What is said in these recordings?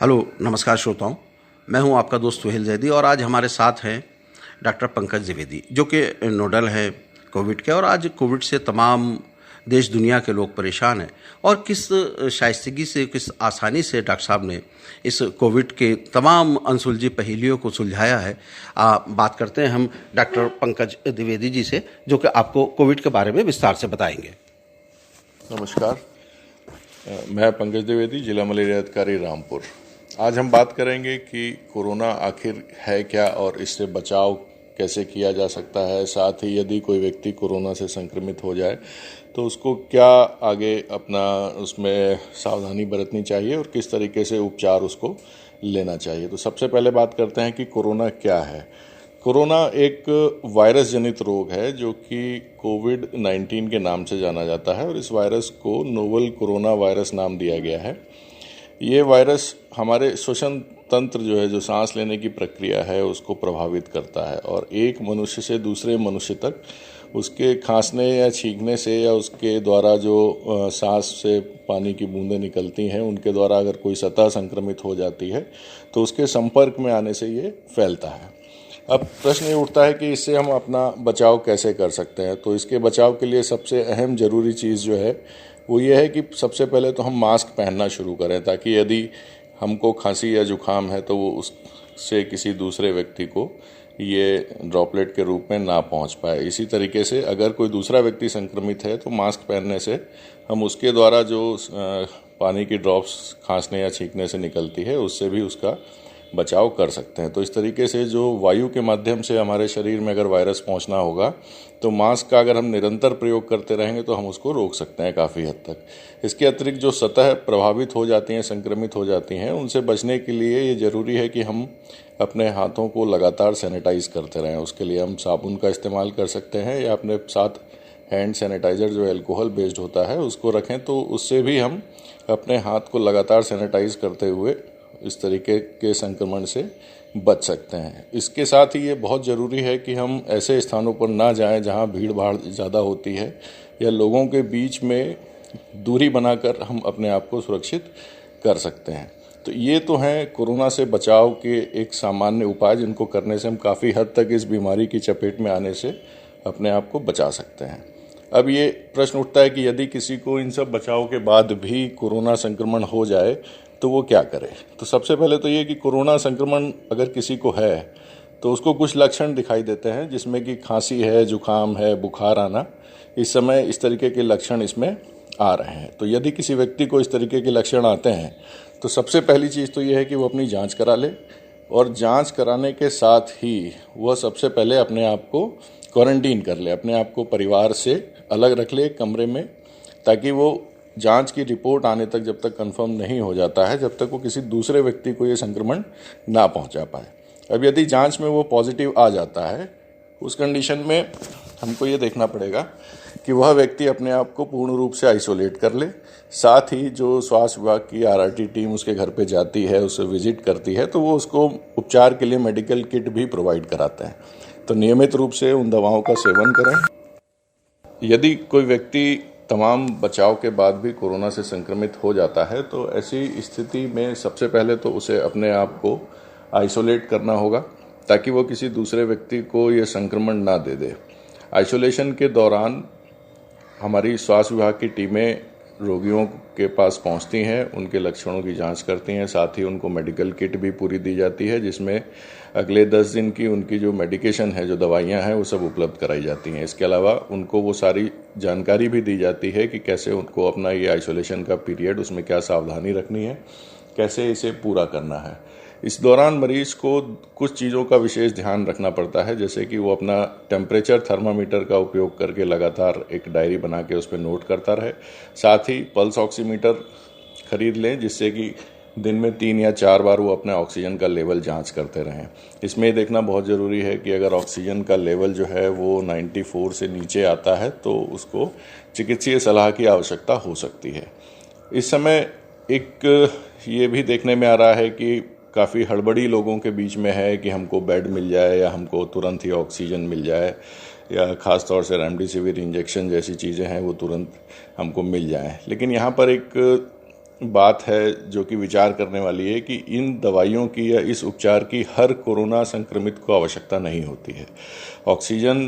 Hello, नमस्कार श्रोताओं। मैं हूं आपका दोस्त सुहेल जैदी और आज हमारे साथ हैं डॉक्टर पंकज द्विवेदी, जो कि नोडल हैं कोविड के। और आज कोविड से तमाम देश दुनिया के लोग परेशान हैं और किस शाइस्तगी से, किस आसानी से डॉक्टर साहब ने इस कोविड के तमाम अनसुलझी पहेलियों को सुलझाया है। बात करते हैं हम डॉक्टर पंकज द्विवेदी जी से, जो कि आपको कोविड के बारे में विस्तार से बताएंगे। नमस्कार, मैं पंकज द्विवेदी, जिला मलेरिया अधिकारी रामपुर। आज हम बात करेंगे कि कोरोना आखिर है क्या और इससे बचाव कैसे किया जा सकता है। साथ ही यदि कोई व्यक्ति कोरोना से संक्रमित हो जाए तो उसको क्या आगे अपना उसमें सावधानी बरतनी चाहिए और किस तरीके से उपचार उसको लेना चाहिए। तो सबसे पहले बात करते हैं कि कोरोना क्या है। कोरोना एक वायरस जनित रोग है जो कि कोविड-19 के नाम से जाना जाता है और इस वायरस को नोवल कोरोना वायरस नाम दिया गया है। ये वायरस हमारे श्वसन तंत्र जो सांस लेने की प्रक्रिया है उसको प्रभावित करता है और एक मनुष्य से दूसरे मनुष्य तक उसके खांसने या छींकने से या उसके द्वारा जो सांस से पानी की बूंदें निकलती हैं उनके द्वारा अगर कोई सतह संक्रमित हो जाती है तो उसके संपर्क में आने से ये फैलता है। अब प्रश्न ये उठता है कि इससे हम अपना बचाव कैसे कर सकते हैं। तो इसके बचाव के लिए सबसे अहम ज़रूरी चीज़ जो है वो ये है कि सबसे पहले तो हम मास्क पहनना शुरू करें, ताकि यदि हमको खांसी या जुखाम है तो वो उससे किसी दूसरे व्यक्ति को ये ड्रॉपलेट के रूप में ना पहुंच पाए। इसी तरीके से अगर कोई दूसरा व्यक्ति संक्रमित है तो मास्क पहनने से हम उसके द्वारा जो पानी की ड्रॉप्स खांसने या छींकने से निकलती है उससे भी उसका बचाव कर सकते हैं। तो इस तरीके से जो वायु के माध्यम से हमारे शरीर में अगर वायरस पहुंचना होगा तो मास्क का अगर हम निरंतर प्रयोग करते रहेंगे तो हम उसको रोक सकते हैं काफ़ी हद तक। इसके अतिरिक्त जो सतह प्रभावित हो जाती हैं, संक्रमित हो जाती हैं, उनसे बचने के लिए ये ज़रूरी है कि हम अपने हाथों को लगातार सैनिटाइज करते रहें। उसके लिए हम साबुन का इस्तेमाल कर सकते हैं या अपने साथ हैंड सैनिटाइज़र जो एल्कोहल बेस्ड होता है उसको रखें, तो उससे भी हम अपने हाथ को लगातार सैनिटाइज करते हुए इस तरीके के संक्रमण से बच सकते हैं। इसके साथ ही ये बहुत ज़रूरी है कि हम ऐसे स्थानों पर ना जाएं जहां भीड़ भाड़ ज़्यादा होती है या लोगों के बीच में दूरी बनाकर हम अपने आप को सुरक्षित कर सकते हैं। तो ये तो हैं कोरोना से बचाव के एक सामान्य उपाय जिनको करने से हम काफ़ी हद तक इस बीमारी की चपेट में आने से अपने आप को बचा सकते हैं। अब ये प्रश्न उठता है कि यदि किसी को इन सब बचाव के बाद भी कोरोना संक्रमण हो जाए तो वो क्या करे। तो सबसे पहले तो ये कि कोरोना संक्रमण अगर किसी को है तो उसको कुछ लक्षण दिखाई देते हैं, जिसमें कि खांसी है, जुखाम है, बुखार आना। इस समय इस तरीके के लक्षण इसमें आ रहे हैं। तो यदि किसी व्यक्ति को इस तरीके के लक्षण आते हैं तो सबसे पहली चीज़ तो ये है कि वो अपनी जांच करा ले और जांच कराने के साथ ही वह सबसे पहले अपने आप को क्वारंटीन कर ले, अपने आप को परिवार से अलग रख ले एक कमरे में, ताकि वो जांच की रिपोर्ट आने तक जब तक कंफर्म नहीं हो जाता है, जब तक वो किसी दूसरे व्यक्ति को ये संक्रमण ना पहुंचा पाए। अब यदि जांच में वो पॉजिटिव आ जाता है, उस कंडीशन में हमको ये देखना पड़ेगा कि वह व्यक्ति अपने आप को पूर्ण रूप से आइसोलेट कर ले। साथ ही जो स्वास्थ्य विभाग की आरआरटी टीम उसके घर पे जाती है, उसे विजिट करती है, तो वो उसको उपचार के लिए मेडिकल किट भी प्रोवाइड कराते हैं। तो नियमित रूप से उन दवाओं का सेवन करें। यदि कोई व्यक्ति तमाम बचाव के बाद भी कोरोना से संक्रमित हो जाता है तो ऐसी स्थिति में सबसे पहले तो उसे अपने आप को आइसोलेट करना होगा, ताकि वो किसी दूसरे व्यक्ति को ये संक्रमण ना दे दे। आइसोलेशन के दौरान हमारी स्वास्थ्य विभाग की टीमें रोगियों के पास पहुंचती हैं, उनके लक्षणों की जांच करती हैं, साथ ही उनको मेडिकल किट भी पूरी दी जाती है, जिसमें अगले 10 दिन की उनकी जो मेडिकेशन है, जो दवाइयां हैं, वो सब उपलब्ध कराई जाती हैं। इसके अलावा उनको वो सारी जानकारी भी दी जाती है कि कैसे उनको अपना ये आइसोलेशन का पीरियड, उसमें क्या सावधानी रखनी है, कैसे इसे पूरा करना है। इस दौरान मरीज को कुछ चीज़ों का विशेष ध्यान रखना पड़ता है, जैसे कि वो अपना टेम्परेचर थर्मामीटर का उपयोग करके लगातार एक डायरी बना के उस पर नोट करता रहे। साथ ही पल्स ऑक्सीमीटर खरीद लें, जिससे कि दिन में 3 या 4 बार वो अपने ऑक्सीजन का लेवल जांच करते रहें। इसमें ये देखना बहुत ज़रूरी है कि अगर ऑक्सीजन का लेवल जो है वो 94 से नीचे आता है तो उसको चिकित्सीय सलाह की आवश्यकता हो सकती है। इस समय एक ये भी देखने में आ रहा है कि काफ़ी हड़बड़ी लोगों के बीच में है कि हमको बेड मिल जाए या हमको तुरंत ही ऑक्सीजन मिल जाए या ख़ास तौर से रेमडेसिविर इंजेक्शन जैसी चीज़ें हैं वो तुरंत हमको मिल जाएं। लेकिन यहाँ पर एक बात है जो कि विचार करने वाली है कि इन दवाइयों की या इस उपचार की हर कोरोना संक्रमित को आवश्यकता नहीं होती है। ऑक्सीजन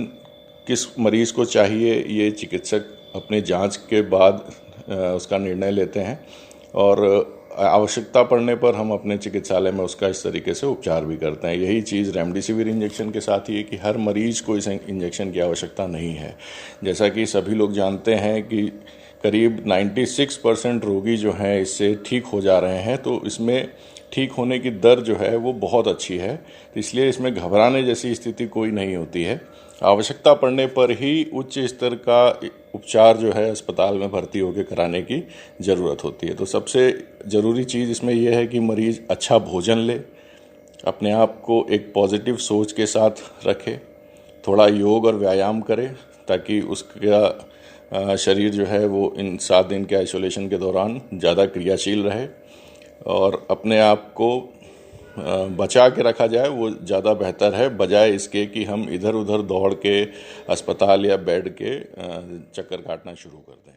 किस मरीज को चाहिए ये चिकित्सक अपने जांच के बाद उसका निर्णय लेते हैं और आवश्यकता पड़ने पर हम अपने चिकित्सालय में उसका इस तरीके से उपचार भी करते हैं। यही चीज़ रेमडेसिविर इंजेक्शन के साथ ही है कि हर मरीज को इस इंजेक्शन की आवश्यकता नहीं है। जैसा कि सभी लोग जानते हैं कि करीब 96% रोगी जो हैं इससे ठीक हो जा रहे हैं, तो इसमें ठीक होने की दर जो है वो बहुत अच्छी है, तो इसलिए इसमें घबराने जैसी स्थिति कोई नहीं होती है। आवश्यकता पड़ने पर ही उच्च स्तर का उपचार जो है अस्पताल में भर्ती होकर कराने की ज़रूरत होती है। तो सबसे ज़रूरी चीज़ इसमें यह है कि मरीज़ अच्छा भोजन ले, अपने आप को एक पॉजिटिव सोच के साथ रखे, थोड़ा योग और व्यायाम करे ताकि उसका शरीर जो है वो इन 7 दिन के आइसोलेशन के दौरान ज़्यादा क्रियाशील रहे और अपने आप को बचा के रखा जाए, वो ज़्यादा बेहतर है बजाय इसके कि हम इधर उधर दौड़ के अस्पताल या बेड के चक्कर काटना शुरू कर दें।